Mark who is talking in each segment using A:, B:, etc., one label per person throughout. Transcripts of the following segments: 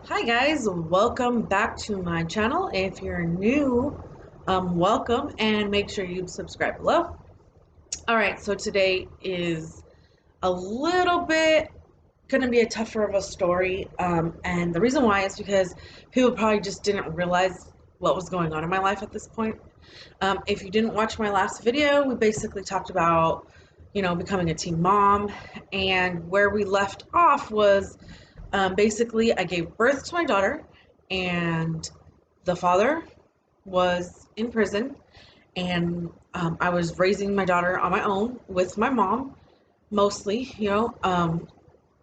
A: Hi guys, welcome back to my channel. If you're new, welcome and make sure you subscribe below. All right, so today is a little bit going to be a tougher of a story, and the reason why is because people probably just didn't realize what was going on in my life at this point. If you didn't watch my last video, we basically talked about, becoming a teen mom, and where we left off was basically, I gave birth to my daughter, and the father was in prison, and I was raising my daughter on my own with my mom, mostly.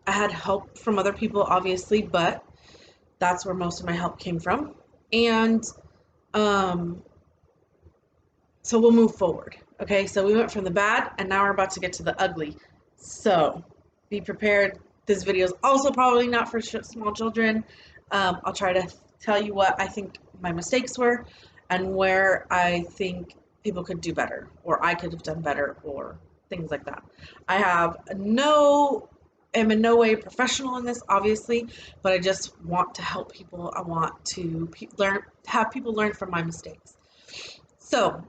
A: I had help from other people, obviously, but that's where most of my help came from. And um, so we'll move forward. Okay, so we went from the bad, and now we're about to get to the ugly. So be prepared. This video is also probably not for small children. I'll try to tell you what I think my mistakes were and where I think people could do better, or I could have done better, or things like that. Am in no way professional in this, obviously, but I just want to help people. I want to have people learn from my mistakes. So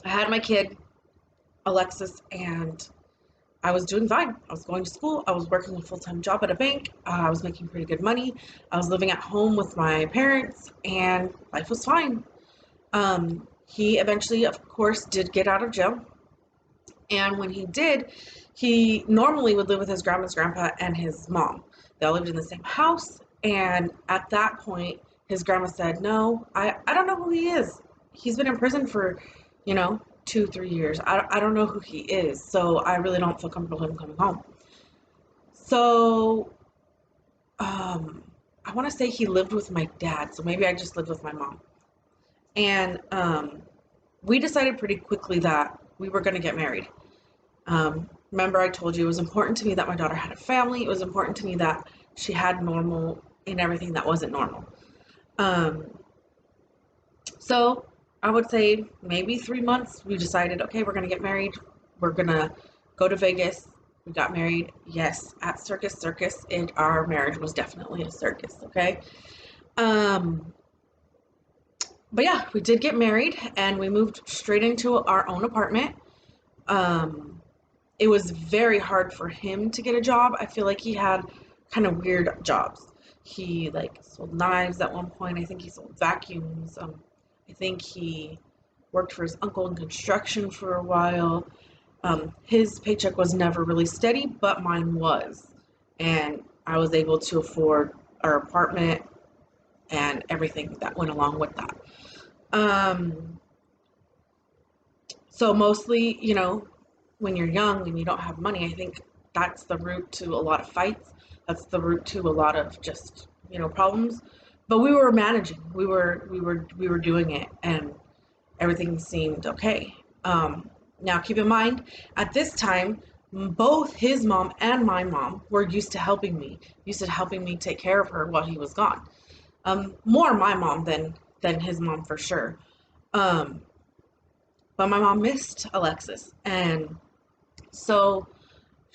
A: I had my kid, Alexis, and I was doing fine. I was going to school. I was working a full-time job at a bank. I was making pretty good money. I was living at home with my parents, and life was fine. He eventually, of course, did get out of jail. And when he did, he normally would live with his grandma's grandpa and his mom. They all lived in the same house. And at that point, his grandma said, "No, I don't know who he is. He's been in prison for, 2, 3 years. I don't know who he is. So I really don't feel comfortable him coming home." So I want to say he lived with my dad. So maybe I just lived with my mom. And we decided pretty quickly that we were going to get married. Remember, I told you it was important to me that my daughter had a family. It was important to me that she had normal in everything that wasn't normal. So I would say maybe 3 months, we decided, okay, we're going to get married. We're going to go to Vegas. We got married, yes, at Circus Circus. Our marriage was definitely a circus, okay? But yeah, we did get married, and we moved straight into our own apartment. It was very hard for him to get a job. I feel like he had kind of weird jobs. He sold knives at one point. I think he sold vacuums. I think he worked for his uncle in construction for a while. His paycheck was never really steady, but mine was. And I was able to afford our apartment and everything that went along with that. So mostly, when you're young and you don't have money, I think that's the root to a lot of fights. That's the root to a lot of just, problems. But we were managing. We were doing it, and everything seemed okay. Now keep in mind, at this time, both his mom and my mom were used to helping me take care of her while he was gone. More my mom than his mom for sure. But my mom missed Alexis, and so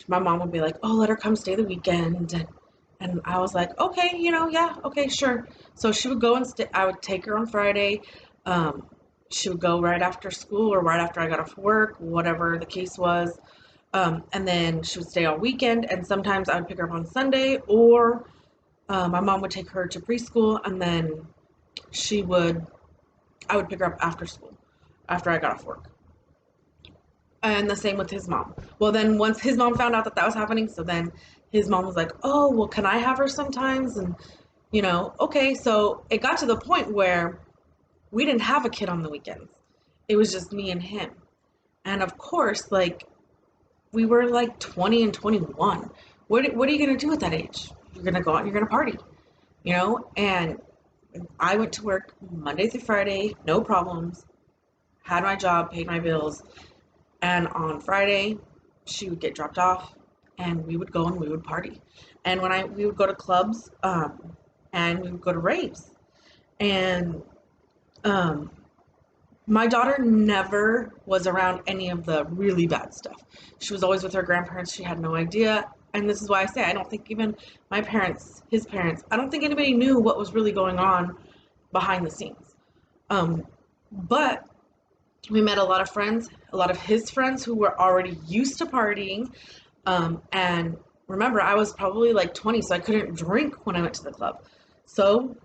A: my mom would be like, "Oh, let her come stay the weekend," and I was like, "Okay, yeah, okay, sure." So she would go and stay. I would take her on Friday. She would go right after school or right after I got off work, whatever the case was. And then she would stay all weekend, and sometimes I would pick her up on Sunday, or my mom would take her to preschool, and then I would pick her up after school, after I got off work. And the same with his mom. Well, then once his mom found out that was happening, so then his mom was like, "Oh, well, can I have her sometimes?" And, okay. So it got to the point where we didn't have a kid on the weekends. It was just me and him. And of course, we were 20 and 21. What are you going to do at that age? You're going to go out and you're going to party, And I went to work Monday through Friday, no problems, had my job, paid my bills. And on Friday, she would get dropped off, and we would go and we would party. And we would go to clubs, and we would go to raves. And my daughter never was around any of the really bad stuff. She was always with her grandparents. She had no idea and this is why I say I don't think even my parents, his parents, I don't think anybody knew what was really going on behind the scenes. But we met a lot of friends, a lot of his friends who were already used to partying. And remember, I was probably like 20, so I couldn't drink when I went to the club. So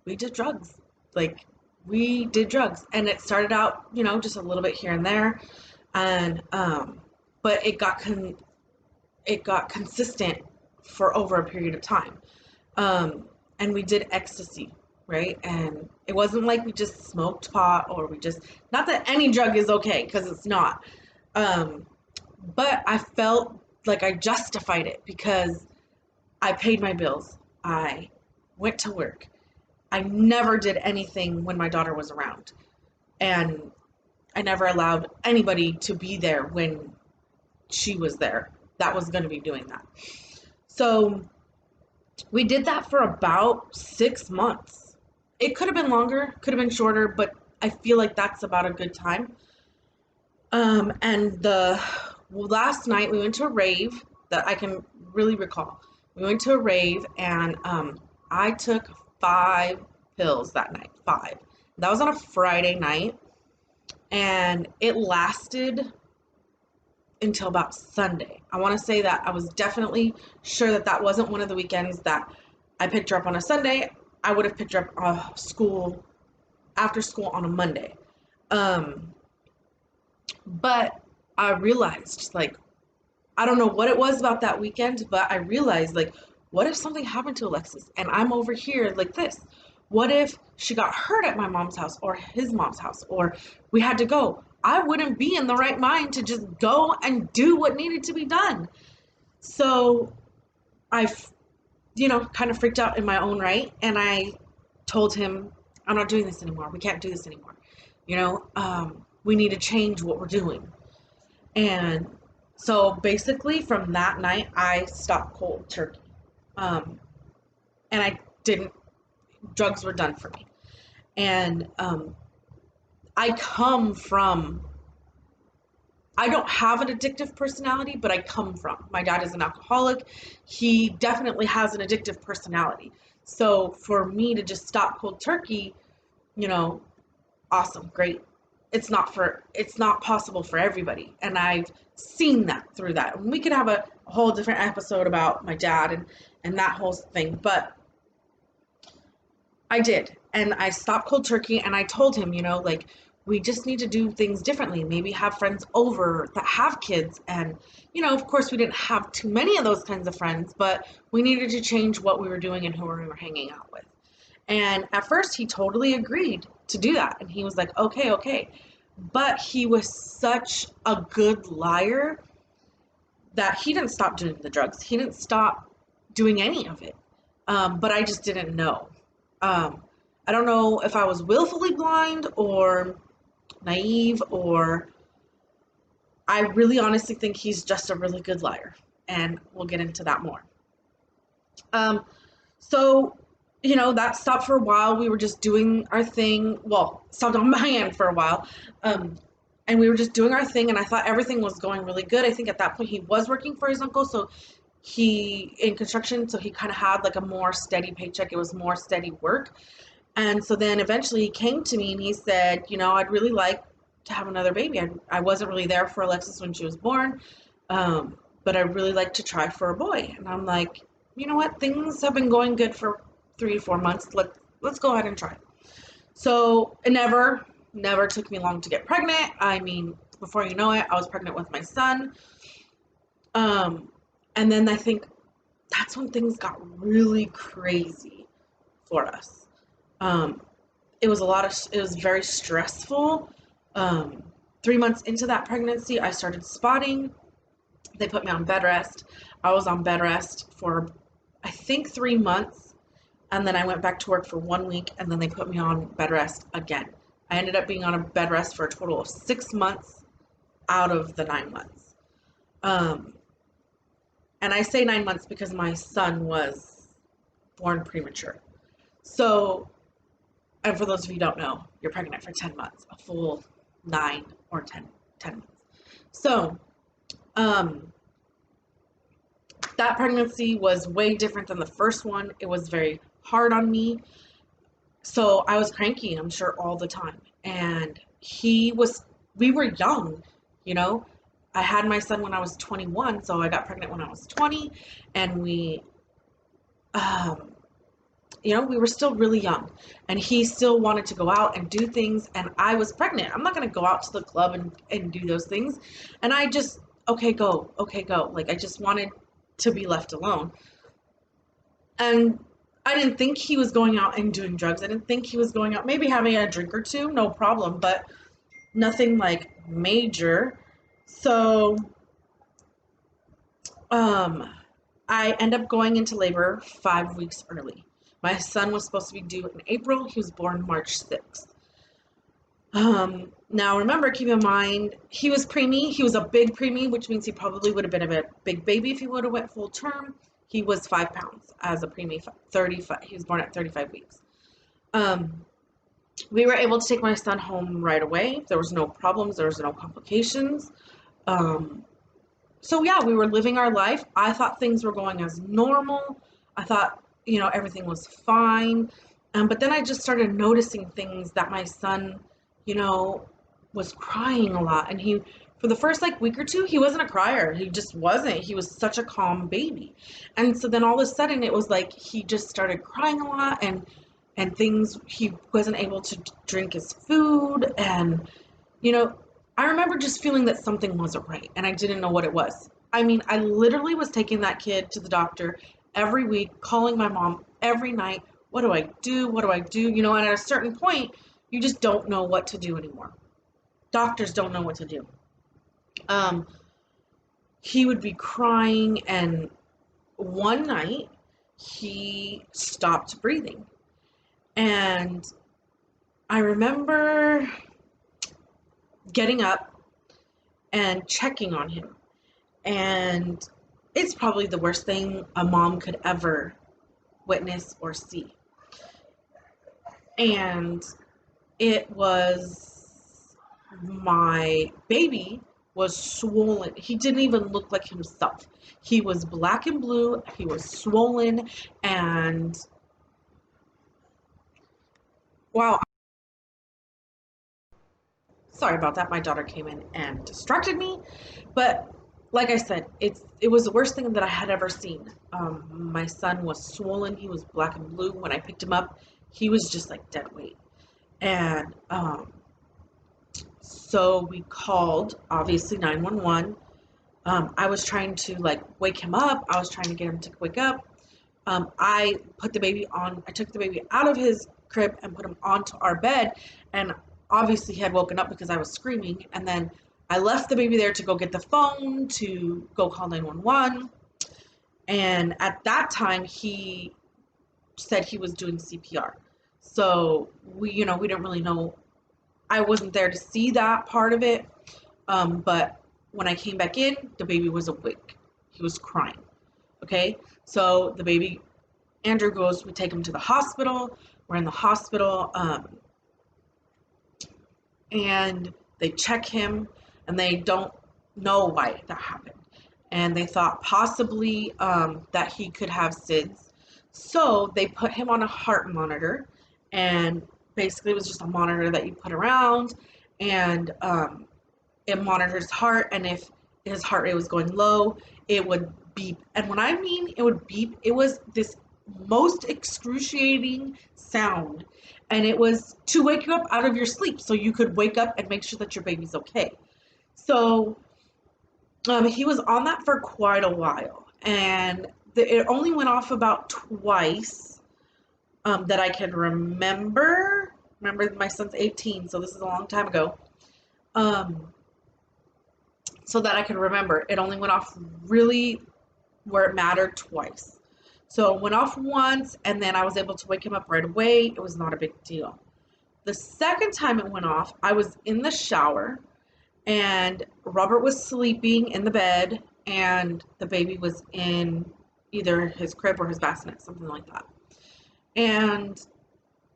A: we did drugs. Like, we did drugs. And it started out, just a little bit here and there. And, but it got consistent for over a period of time. And we did ecstasy, right? And it wasn't like we just smoked pot or not that any drug is okay, because it's not. But I felt like I justified it because I paid my bills. I went to work. I never did anything when my daughter was around. And I never allowed anybody to be there when she was there that was going to be doing that. So we did that for about 6 months. It could have been longer, could have been shorter, but I feel like that's about a good time. And the last night we went to a rave that I can really recall. We went to a rave, and I took 5 pills that night. 5. That was on a Friday night, and it lasted until about Sunday. I want to say that I was definitely sure that that wasn't one of the weekends that I picked her up on a Sunday. I would have picked her up after school on a Monday. But I realized, like, I don't know what it was about that weekend, but I realized, like, what if something happened to Alexis and I'm over here like this? What if she got hurt at my mom's house or his mom's house, or we had to go? I wouldn't be in the right mind to just go and do what needed to be done. So I, kind of freaked out in my own right. And I told him, I'm not doing this anymore. We can't do this anymore. We need to change what we're doing. And so basically from that night, I stopped cold turkey. And I didn't, drugs were done for me. And I don't have an addictive personality, but I come from. My dad is an alcoholic. He definitely has an addictive personality. So for me to just stop cold turkey, awesome, great. It's not possible for everybody. And I've seen that through that. And we could have a whole different episode about my dad and that whole thing. But I did. And I stopped cold turkey, and I told him, like, we just need to do things differently. Maybe have friends over that have kids. And, of course, we didn't have too many of those kinds of friends, but we needed to change what we were doing and who we were hanging out with. And at first, he totally agreed to do that. And he was like, okay. But he was such a good liar that he didn't stop doing the drugs. He didn't stop doing any of it. But I just didn't know. I don't know if I was willfully blind or naive, or I really honestly think he's just a really good liar. And we'll get into that more. So that stopped for a while. We were just doing our thing. Well, stopped on my end for a while. And we were just doing our thing, and I thought everything was going really good. I think at that point he was working for his uncle, so in construction, so he kind of had like a more steady paycheck. It was more steady work. And so then eventually he came to me and he said, I'd really like to have another baby. I wasn't really there for Alexis when she was born, but I'd really like to try for a boy. And I'm like, you know what? Things have been going good for 3 to 4 months. Let's go ahead and try. So it never took me long to get pregnant. I mean, before you know it, I was pregnant with my son. And then I think that's when things got really crazy for us. It was very stressful. 3 months into that pregnancy, I started spotting. They put me on bed rest. I was on bed rest for, I think, 3 months. And then I went back to work for 1 week, and then they put me on bed rest again. I ended up being on a bed rest for a total of 6 months out of the 9 months. And I say 9 months because my son was born premature. So, and for those of you who don't know, you're pregnant for 10 months, a full 9 or 10 months. So, that That pregnancy was way different than the first one. It was very hard on me. So I was cranky, I'm sure, all the time. And we were young, you know. I had my son when I was 21, so I got pregnant when I was 20, and um, we were still really young. And he still wanted to go out and do things, and I was pregnant. I'm not going to go out to the club and do those things. And I just, okay, go, okay, go. Like, I just wanted to be left alone. And I didn't think he was going out and doing drugs. I didn't think he was going out, maybe having a drink or two, no problem, but nothing like major. So um, I end up going into labor 5 weeks early. My son was supposed to be due in April. He was born March 6th. Now remember, keep in mind, he was preemie. He was a big preemie, which means he probably would have been a big baby if he would have went full term. He was 5 pounds as a preemie. 35. He was born at 35 weeks. We were able to take my son home right away. There was no problems. There was no complications. So yeah, we were living our life. I thought things were going as normal. I thought, everything was fine. But then I just started noticing things that my son, was crying a lot. And for the first like week or two, he wasn't a crier. He just wasn't. He was such a calm baby. And so then all of a sudden it was like he just started crying a lot, and things, he wasn't able to drink his food. And, I remember just feeling that something wasn't right, and I didn't know what it was. I mean, I literally was taking that kid to the doctor every week, calling my mom every night. What do I do? What do I do? And at a certain point, you just don't know what to do anymore. Doctors don't know what to do. Um, he would be crying, and one night he stopped breathing. And I remember getting up and checking on him. And it's probably the worst thing a mom could ever witness or see. And it was, my baby was swollen. He didn't even look like himself. He was black and blue. He was swollen. And wow. Sorry about that. My daughter came in and distracted me. But like I said, it was the worst thing that I had ever seen. My son was swollen. He was black and blue. When I picked him up, he was just like dead weight. And so we called, obviously, 911. I was trying to like wake him up. I was trying to get him to wake up. I took the baby out of his crib and put him onto our bed, and obviously he had woken up because I was screaming. And then I left the baby there to go get the phone to go call 911. And at that time, he said he was doing CPR. So we didn't really know. I wasn't there to see that part of it. But when I came back in, the baby was awake. He was crying. Okay. So the baby, Andrew goes, we take him to the hospital. We're in the hospital. And they check him, and they don't know why that happened. And they thought possibly that he could have SIDS. So they put him on a heart monitor, and basically it was just a monitor that you put around, and it monitors heart, and if his heart rate was going low, it would beep. And when I mean it would beep, it was this most excruciating sound, and it was to wake you up out of your sleep so you could wake up and make sure that your baby's okay. So he was on that for quite a while, and it only went off about twice that I can remember. Remember, my son's 18, so this is a long time ago. So that I can remember, it only went off really where it mattered twice. So it went off once, and then I was able to wake him up right away. It was not a big deal. The second time it went off, I was in the shower, and Robert was sleeping in the bed, and the baby was in either his crib or his bassinet, something like that. And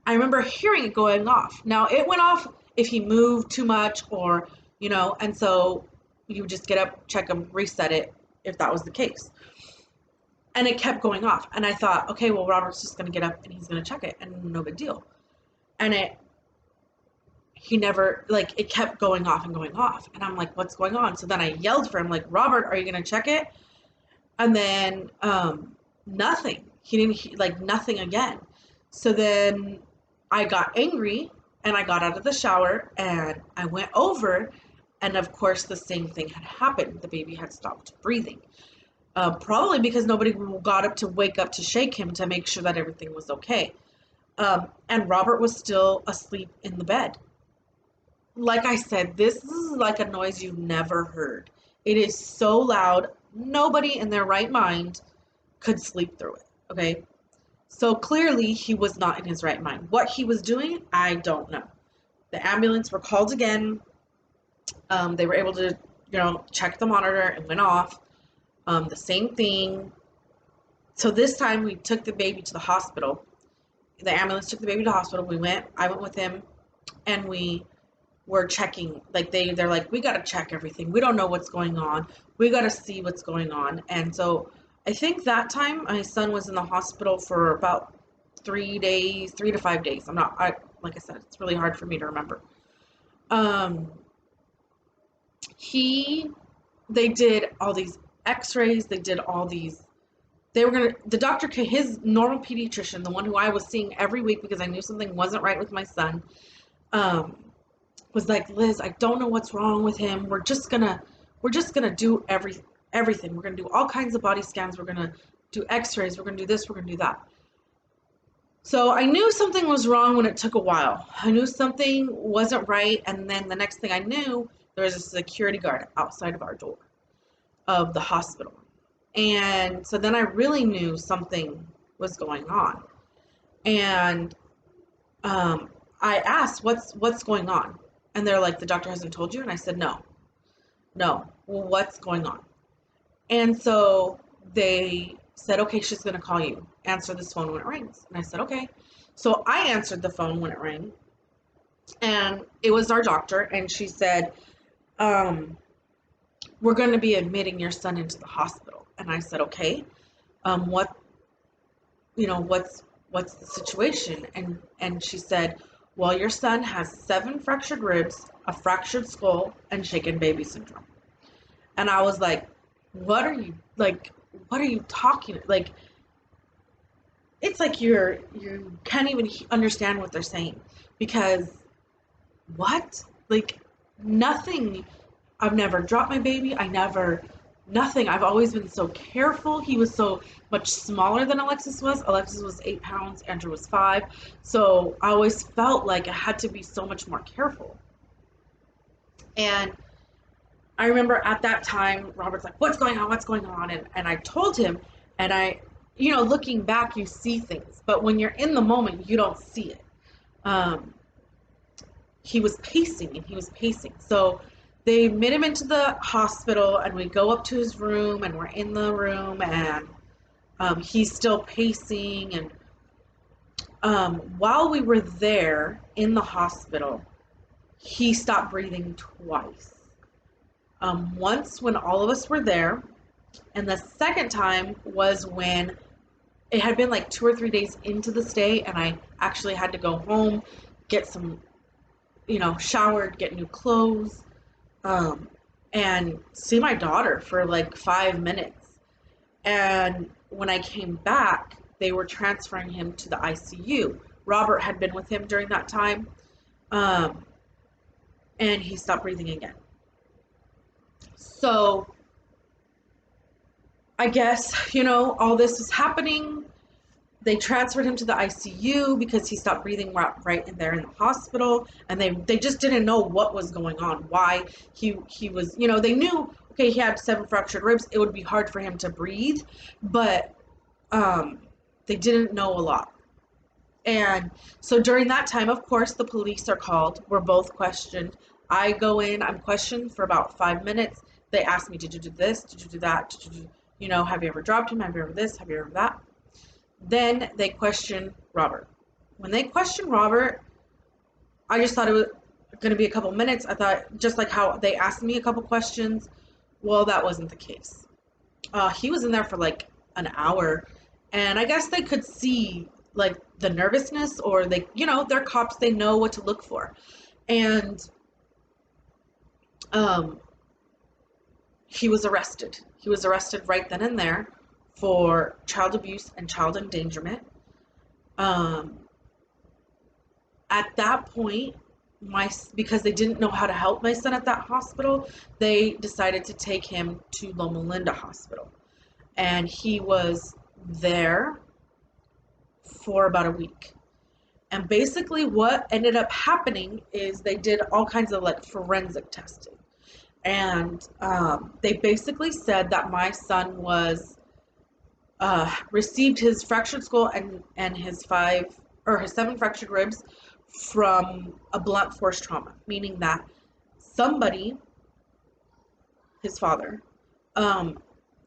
A: I remember hearing it going off. Now, it went off if he moved too much, or, and so you would just get up, check him, reset it if that was the case. And it kept going off. And I thought, okay, well, Robert's just going to get up and he's going to check it and no big deal. And he never, like, it kept going off and going off. And I'm like, what's going on? So then I yelled for him, like, Robert, are you going to check it? And then nothing. He didn't, like, nothing again. So then I got angry and I got out of the shower and I went over. And of course, the same thing had happened. The baby had stopped breathing. Probably because nobody got up to wake up to shake him to make sure that everything was okay. And Robert was still asleep in the bed. Like I said, this is like a noise you've never heard. It is so loud, nobody in their right mind could sleep through it. Okay. So clearly he was not in his right mind. What he was doing, I don't know. The ambulance were called again. They were able to, check the monitor and went off. The same thing. So this time we took the baby to the hospital. The ambulance took the baby to the hospital. I went with him, and we were checking. Like they're like, we got to check everything. We don't know what's going on. We got to see what's going on. And so I think that time my son was in the hospital for about 3 days, 3 to 5 days. Like I said, it's really hard for me to remember. They did all these x-rays. They did all these, the doctor, his normal pediatrician, the one who I was seeing every week because I knew something wasn't right with my son, was like, Liz, I don't know what's wrong with him. We're just gonna do everything. We're gonna do all kinds of body scans. We're gonna do x-rays. We're gonna do this. We're gonna do that. So I knew something was wrong when it took a while. I knew something wasn't right. And then the next thing I knew, there was a security guard outside of our door of the hospital. And so then I really knew something was going on. And I asked, what's going on? And they're like, the doctor hasn't told you? And I said, no. Well, what's going on? And so they said, okay, she's going to call you. Answer this phone when it rings. And I said, okay. So I answered the phone when it rang. And it was our doctor. And she said, we're going to be admitting your son into the hospital. And I said, okay. What's the situation? And she said, well, your son has 7 fractured ribs, a fractured skull, and shaken baby syndrome. And I was like, what are you talking? Like, it's like you can't even understand what they're saying, because what? Like, nothing. I've never dropped my baby. Nothing. I've always been so careful. He was so much smaller than Alexis was. Alexis was 8 pounds. Andrew was 5. So I always felt like I had to be so much more careful. And I remember at that time, Robert's like, what's going on? What's going on? And I told him, and looking back, you see things. But when you're in the moment, you don't see it. He was pacing. So they admit him into the hospital, and we go up to his room, and we're in the room, and he's still pacing. And while we were there in the hospital, he stopped breathing twice. Once when all of us were there, and the second time was when it had been like 2 or 3 days into the stay, and I actually had to go home, get some, showered, get new clothes, and see my daughter for like 5 minutes. And when I came back, they were transferring him to the ICU. Robert had been with him during that time, and he stopped breathing again. So I guess, all this was happening. They transferred him to the ICU because he stopped breathing right in there in the hospital. And they just didn't know what was going on, why he was, they knew, okay, he had 7 fractured ribs. It would be hard for him to breathe, but they didn't know a lot. And so during that time, of course, the police are called. We're both questioned. I go in, I'm questioned for about 5 minutes. They ask me, did you do this? Did you do that? Did you, have you ever dropped him? Have you ever this? Have you ever that? Then they question Robert. When they question Robert, I just thought it was going to be a couple minutes. I thought, just like how they asked me a couple questions, well, that wasn't the case. He was in there for like an hour. And I guess they could see like the nervousness, or they, they're cops, they know what to look for. And um, he was arrested. He was arrested right then and there for child abuse and child endangerment. Um, at that point, because they didn't know how to help my son at that hospital, they decided to take him to Loma Linda Hospital. And he was there for about a week. And basically what ended up happening is they did all kinds of like forensic testing. And they basically said that my son was received his fractured skull and his his 7 fractured ribs from a blunt force trauma, meaning that somebody, his father, um,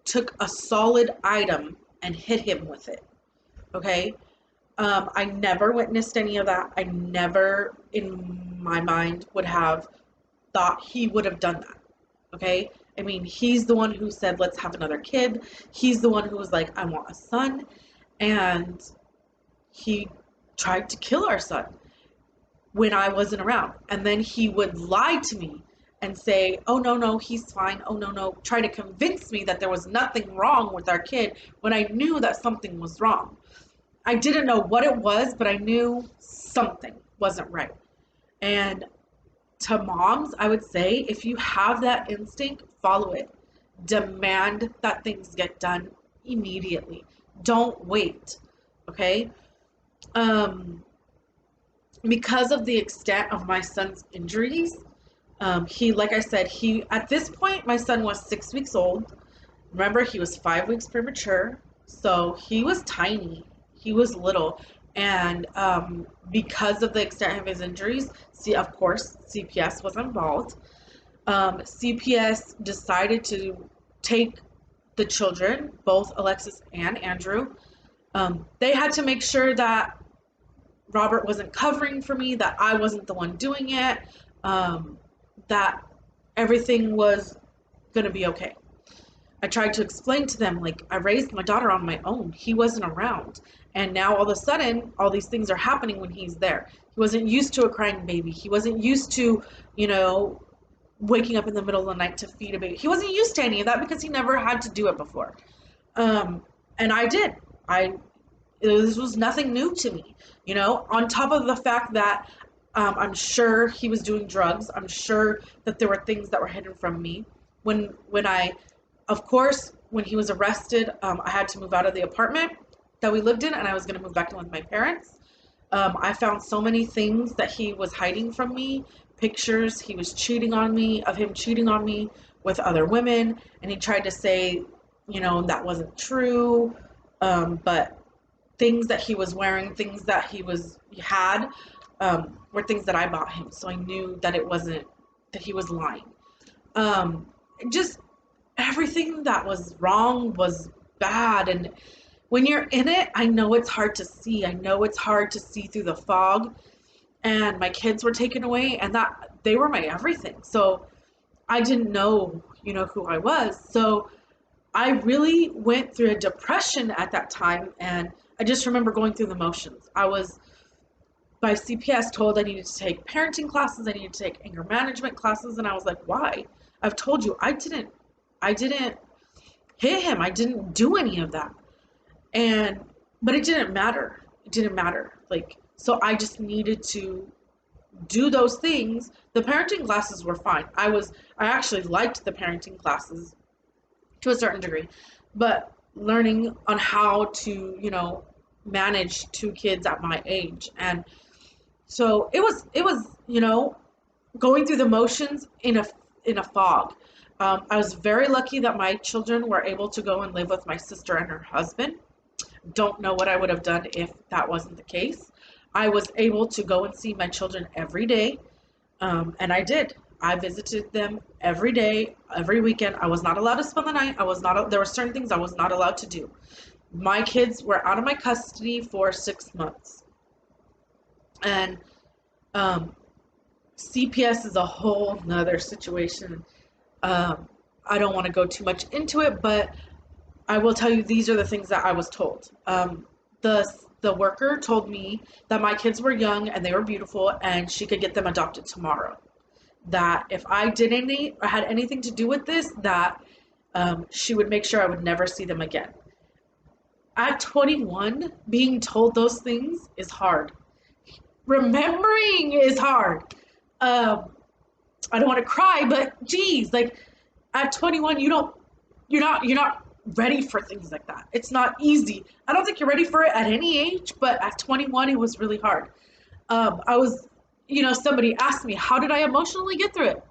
A: took a solid item and hit him with it. Okay. I never witnessed any of that. I never in my mind would have thought he would have done that. Okay. I mean, he's the one who said, let's have another kid. He's the one who was like, I want a son. And he tried to kill our son when I wasn't around. And then he would lie to me and say, oh, no, no, he's fine. Oh, no, no. Try to convince me that there was nothing wrong with our kid when I knew that something was wrong. I didn't know what it was, but I knew something wasn't right. And to moms, I would say, if you have that instinct, follow it. Demand that things get done immediately. Don't wait. Okay? Because of the extent of my son's injuries, like I said, at this point, my son was 6 weeks old. Remember, he was 5 weeks premature. So he was tiny. He was little. And because of the extent of his injuries, of course, CPS was involved. CPS decided to take the children, both Alexis and Andrew. They had to make sure that Robert wasn't covering for me, that I wasn't the one doing it, that everything was going to be okay. I tried to explain to them, like, I raised my daughter on my own. He wasn't around. And now all of a sudden, all these things are happening when he's there. He wasn't used to a crying baby. He wasn't used to, waking up in the middle of the night to feed a baby. He wasn't used to any of that because he never had to do it before. And I did. This was nothing new to me, on top of the fact that I'm sure he was doing drugs. I'm sure that there were things that were hidden from me. Of course, when he was arrested, I had to move out of the apartment that we lived in, and I was going to move back in with my parents. I found so many things that he was hiding from me, pictures he was cheating on me, of him cheating on me with other women, and he tried to say, that wasn't true, but things that he was wearing, things that he had, were things that I bought him, so I knew that it wasn't, that he was lying. Just everything that was wrong was bad, and when you're in it, I know it's hard to see. I know it's hard to see through the fog, and my kids were taken away, and that they were my everything. So I didn't know, who I was. So I really went through a depression at that time, and I just remember going through the motions. I was, by CPS, told I needed to take parenting classes, I needed to take anger management classes, and I was like, why? I've told you, I didn't hit him. I didn't do any of that. But it didn't matter. It didn't matter. So I just needed to do those things. The parenting classes were fine. I actually liked the parenting classes to a certain degree, but learning on how to, manage 2 kids at my age. And so it was, going through the motions in a fog. I was very lucky that my children were able to go and live with my sister and her husband. Don't know what I would have done if that wasn't the case. I was able to go and see my children every day, and I did. I visited them every day, every weekend. I was not allowed to spend the night. There were certain things I was not allowed to do. My kids were out of my custody for 6 months. And CPS is a whole nother situation. I don't want to go too much into it, but I will tell you, these are the things that I was told. The the worker told me that my kids were young and they were beautiful, and she could get them adopted tomorrow. That if I did any, or had anything to do with this, that she would make sure I would never see them again. At 21, being told those things is hard. Remembering is hard. Um, I don't want to cry, but geez, like at 21, you're not ready for things like that. It's not easy. I don't think you're ready for it at any age, but at 21, it was really hard. I was, somebody asked me, how did I emotionally get through it?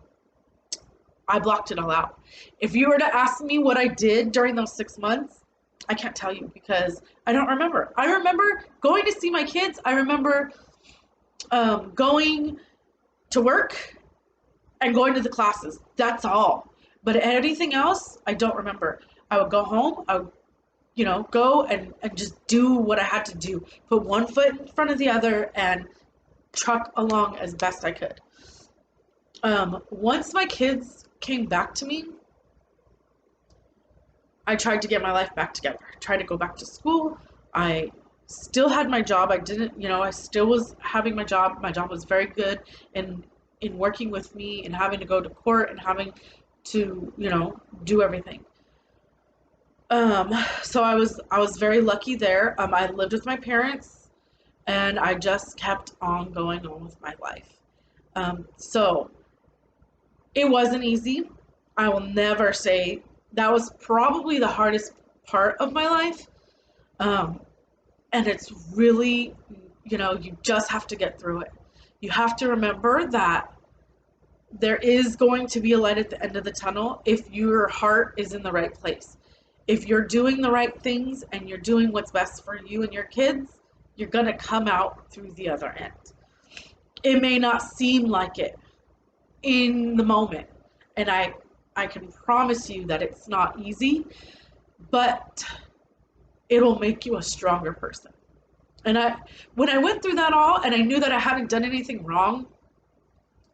A: I blocked it all out. If you were to ask me what I did during those 6 months, I can't tell you because I don't remember. I remember going to see my kids. I remember going to work and going to the classes. That's all. But anything else, I don't remember. I would go home. I would, go and just do what I had to do. Put one foot in front of the other and truck along as best I could. Once my kids came back to me, I tried to get my life back together. I tried to go back to school. I still had my job. I didn't, I still was having my job. My job was very good in working with me and having to go to court and having to, do everything. So I was very lucky there. I lived with my parents and I just kept on going on with my life. So it wasn't easy. I will never say that was probably the hardest part of my life. Um, and it's really, you just have to get through it. You have to remember that there is going to be a light at the end of the tunnel if your heart is in the right place. If you're doing the right things and you're doing what's best for you and your kids, you're going to come out through the other end. It may not seem like it in the moment. And I can promise you that it's not easy, but it'll make you a stronger person. And when I went through that all and I knew that I hadn't done anything wrong,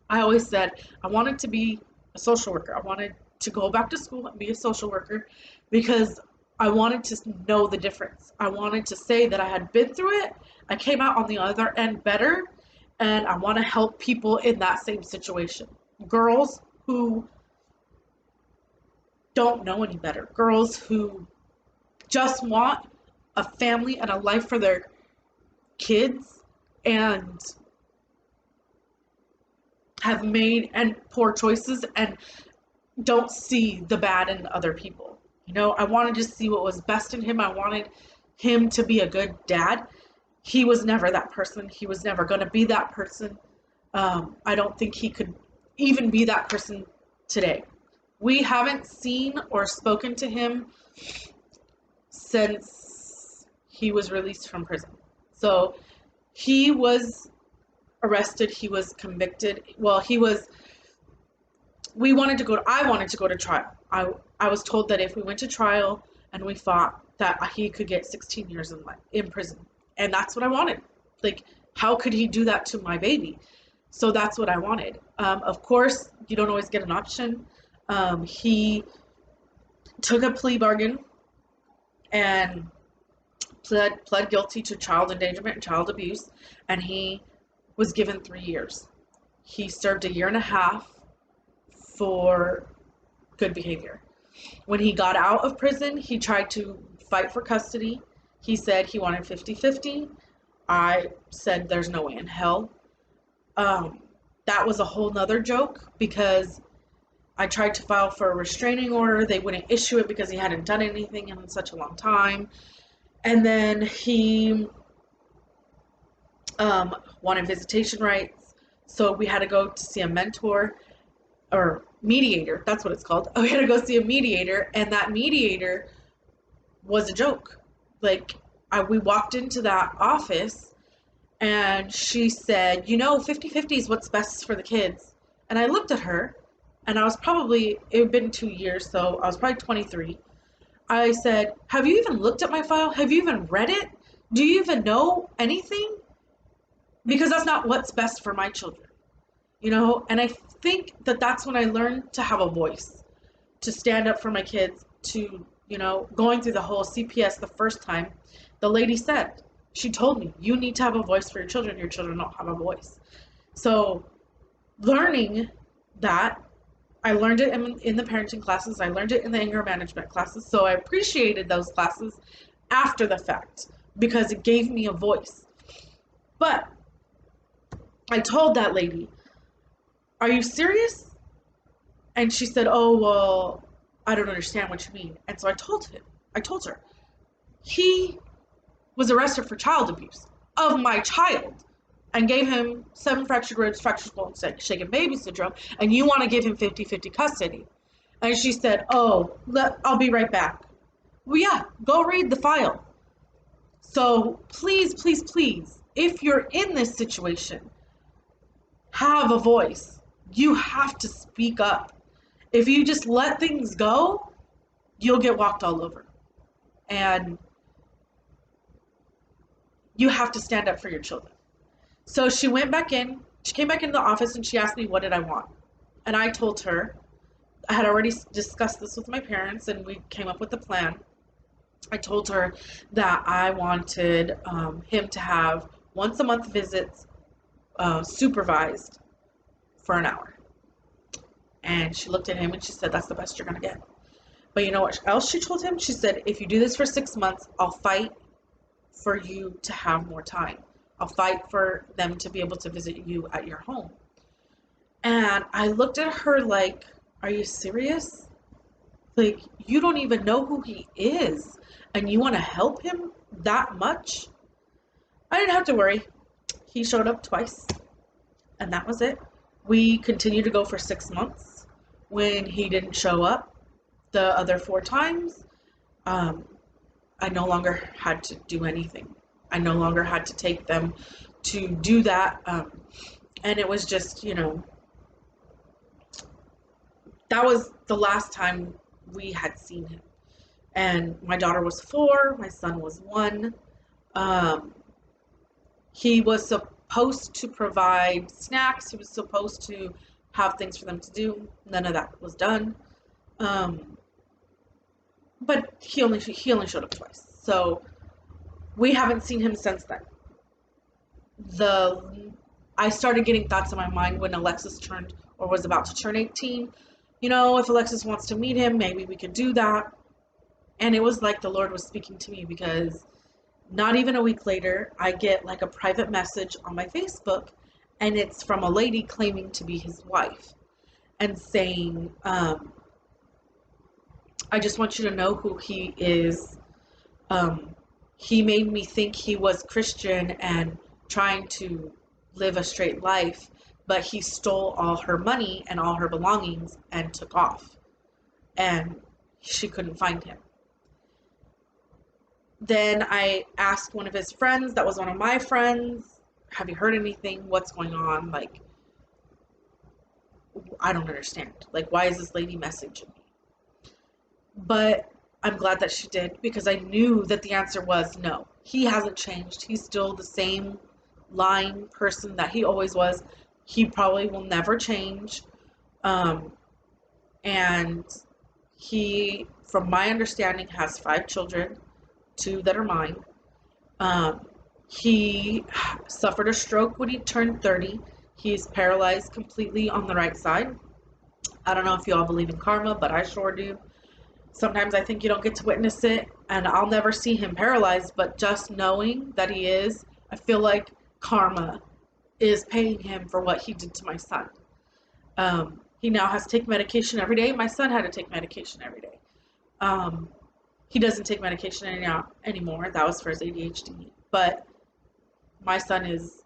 A: I always said I wanted to be a social worker. I wanted to go back to school and be a social worker because I wanted to know the difference. I wanted to say that I had been through it. I came out on the other end better, and I want to help people in that same situation. Girls who don't know any better. Girls who just want a family and a life for their kids and have made and poor choices and don't see the bad in other people. I wanted to see what was best in him. I wanted him to be a good dad. He was never that person. He was never going to be that person. I don't think he could even be that person today. We haven't seen or spoken to him since he was released from prison. So he was arrested. He was convicted. Well, I wanted to go to trial. I was told that if we went to trial and we fought, that he could get 16 years in prison. And that's what I wanted. Like, how could he do that to my baby? So that's what I wanted. Of course, you don't always get an option. He took a plea bargain and pled guilty to child endangerment and child abuse, and he was given 3 years. He served a year and a half for good behavior. When he got out of prison, he tried to fight for custody. He said he wanted 50-50. I said there's no way in hell. That was a whole nother joke because I tried to file for a restraining order. They wouldn't issue it because he hadn't done anything in such a long time. And then he wanted visitation rights. So we had to go to see a mentor or mediator. That's what it's called. We had to go see a mediator, and that mediator was a joke. Like, we walked into that office and she said, 50-50 is what's best for the kids. And I looked at her, and it had been 2 years, so I was probably 23. I said, have you even looked at my file? Have you even read it? Do you even know anything? Because that's not what's best for my children. And I think that that's when I learned to have a voice, to stand up for my kids, to, going through the whole CPS the first time, the lady said, she told me, you need to have a voice for your children. Your children don't have a voice. So learning that, I learned it in the parenting classes. I learned it in the anger management classes. So I appreciated those classes after the fact because it gave me a voice. But I told that lady, are you serious? And she said, oh, well, I don't understand what you mean. And so I told her, he was arrested for child abuse of my child and gave him 7 fractured ribs, fractured skull, and shaken baby syndrome, and you want to give him 50-50 custody. And she said, oh, I'll be right back. Well, yeah, go read the file. So please, please, please, if you're in this situation, have a voice. You have to speak up. If you just let things go, you'll get walked all over. And you have to stand up for your children. So she came back into the office and she asked me, what did I want? And I told her, I had already discussed this with my parents and we came up with a plan. I told her that I wanted him to have once a month visits supervised for an hour. And she looked at him and she said, that's the best you're going to get. But you know what else she told him? She said, if you do this for 6 months, I'll fight for you to have more time. I'll fight for them to be able to visit you at your home. And I looked at her like, are you serious? Like, you don't even know who he is and you want to help him that much? I didn't have to worry. He showed up twice and that was it. We continued to go for 6 months. When he didn't show up the other 4 times, I no longer had to do anything. I no longer had to take them to do that. And it was just, that was the last time we had seen him. And my daughter was 4, my son was 1. He was supposed to provide snacks. He was supposed to have things for them to do. None of that was done. But he only showed up twice. So we haven't seen him since then. I started getting thoughts in my mind when Alexis turned or was about to turn 18. If Alexis wants to meet him, maybe we could do that. And it was like the Lord was speaking to me because not even a week later, I get like a private message on my Facebook and it's from a lady claiming to be his wife and saying, I just want you to know who he is. He made me think he was Christian and trying to live a straight life, but he stole all her money and all her belongings and took off. And she couldn't find him. Then I asked one of his friends, that was one of my friends, have you heard anything? What's going on? Like, I don't understand. Like, why is this lady messaging me? But I'm glad that she did because I knew that the answer was no. He hasn't changed. He's still the same lying person that he always was. He probably will never change. And he, from my understanding, has 5 children, 2 that are mine. He suffered a stroke when he turned 30. He's paralyzed completely on the right side. I don't know if you all believe in karma, but I sure do. Sometimes I think you don't get to witness it, and I'll never see him paralyzed, but just knowing that he is, I feel like karma is paying him for what he did to my son. He now has to take medication every day. My son had to take medication every day. He doesn't take medication anymore. That was for his ADHD. But my son is,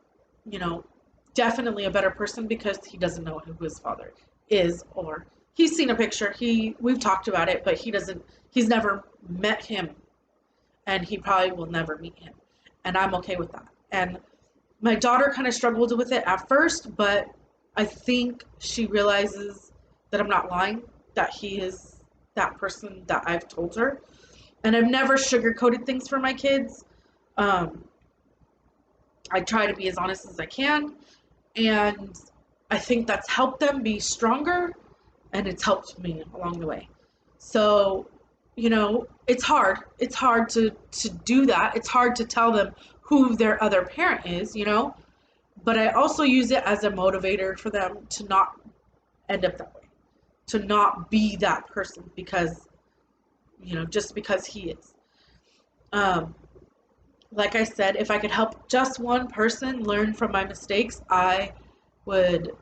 A: definitely a better person because he doesn't know who his father is, or he's seen a picture. We've talked about it, but he's never met him, and he probably will never meet him. And I'm okay with that. And my daughter kind of struggled with it at first, but I think she realizes that I'm not lying, that he is that person that I've told her. And I've never sugarcoated things for my kids. I try to be as honest as I can. And I think that's helped them be stronger. And it's helped me along the way. So, you know, it's hard. It's hard to do that. It's hard to tell them who their other parent is, you know. But I also use it as a motivator for them to not end up that way, to not be that person because, you know, just because he is. Um, like I said, if I could help just one person learn from my mistakes, I would,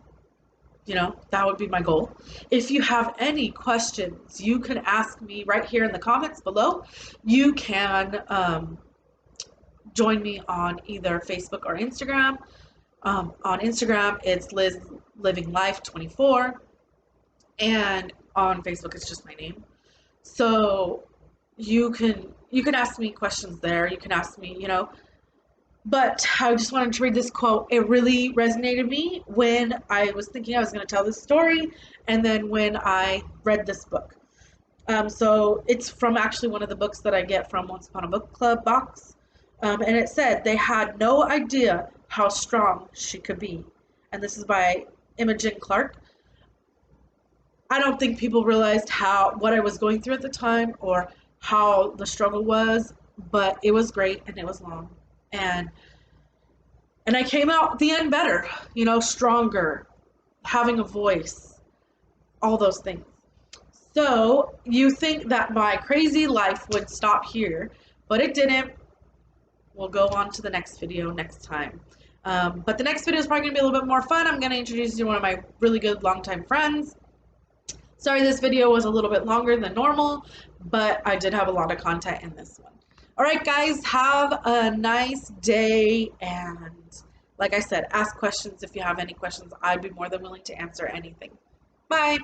A: you know, that would be my goal. If you have any questions, you can ask me right here in the comments below. You can join me on either Facebook or Instagram. On Instagram, it's Liz Living Life 24, and on Facebook, it's just my name. So you can ask me questions there. You can ask me, you know. But I just wanted to read this quote. It really resonated me when I was thinking I was going to tell this story, and then when I read this book. So it's from actually one of the books that I get from Once Upon a Book Club box. And it said, they had no idea how strong she could be. And this is by Imogen Clark. I don't think people realized what I was going through at the time or how the struggle was, but it was great and it was long. And I came out the end better, you know, stronger, having a voice, all those things. So you think that my crazy life would stop here, but it didn't. We'll go on to the next video next time. But the next video is probably going to be a little bit more fun. I'm going to introduce you to one of my really good longtime friends. Sorry this video was a little bit longer than normal, but I did have a lot of content in this one. All right, guys, have a nice day. And like I said, ask questions if you have any questions. I'd be more than willing to answer anything. Bye.